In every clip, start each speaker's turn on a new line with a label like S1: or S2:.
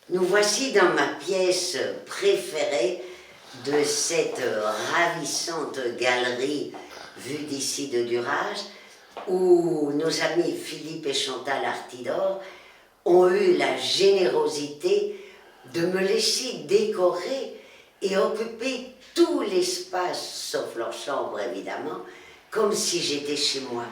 S1: Nous voici dans ma pièce préférée de cette ravissante galerie vue d'ici de Durage, où nos amis Philippe et Chantal Artidor ont eu la générosité de me laisser décorer et occuper tout l'espace, sauf leur chambre évidemment, comme si j'étais chez moi.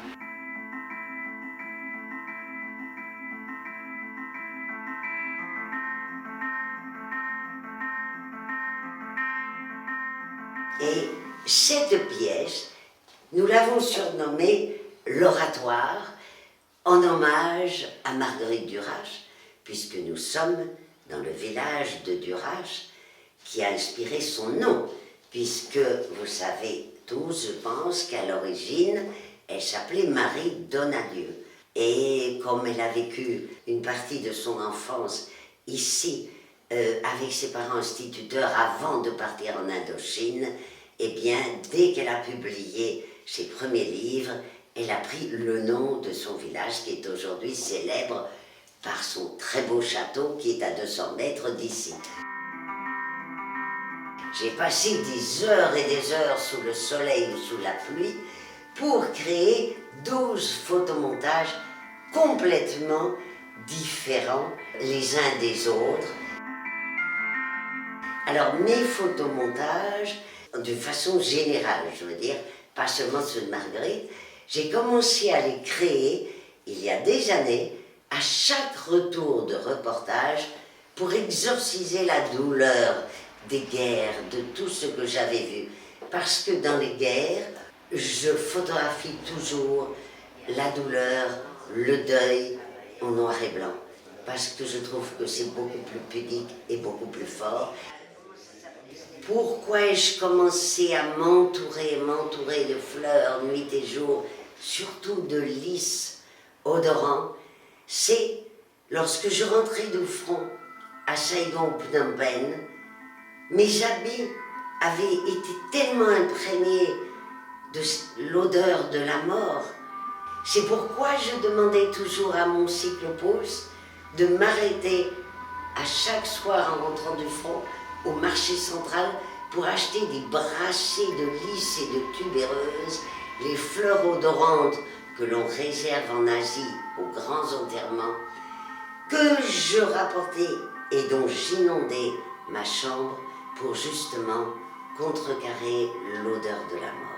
S1: Et cette pièce, nous l'avons surnommée l'Oratoire, en hommage à Marguerite Duras, puisque nous sommes dans le village de Duras, qui a inspiré son nom, puisque vous savez tous, je pense, qu'à l'origine, elle s'appelait Marie Donadieu. Et comme elle a vécu une partie de son enfance ici, avec ses parents instituteurs avant de partir en Indochine, eh bien, dès qu'elle a publié ses premiers livres, elle a pris le nom de son village, qui est aujourd'hui célèbre par son très beau château qui est à 200 mètres d'ici. J'ai passé des heures et des heures sous le soleil ou sous la pluie pour créer 12 photomontages complètement différents les uns des autres. Alors mes photomontages, de façon générale, je veux dire, pas seulement ceux de Marguerite, j'ai commencé à les créer il y a des années, à chaque retour de reportage, pour exorciser la douleur des guerres, de tout ce que j'avais vu. Parce que dans les guerres, je photographie toujours la douleur, le deuil en noir et blanc. Parce que je trouve que c'est beaucoup plus pudique et beaucoup plus fort. Pourquoi ai-je commencé à m'entourer de fleurs nuit et jour, surtout de lys odorants? C'est lorsque je rentrais du front à Saigon Phnom Penh, mes habits avaient été tellement imprégnés de l'odeur de la mort. C'est pourquoi je demandais toujours à mon cyclopousse de m'arrêter à chaque soir en rentrant du front au marché central pour acheter des brassées de lys et de tubéreuses, les fleurs odorantes que l'on réserve en Asie aux grands enterrements, que je rapportais et dont j'inondais ma chambre pour justement contrecarrer l'odeur de la mort.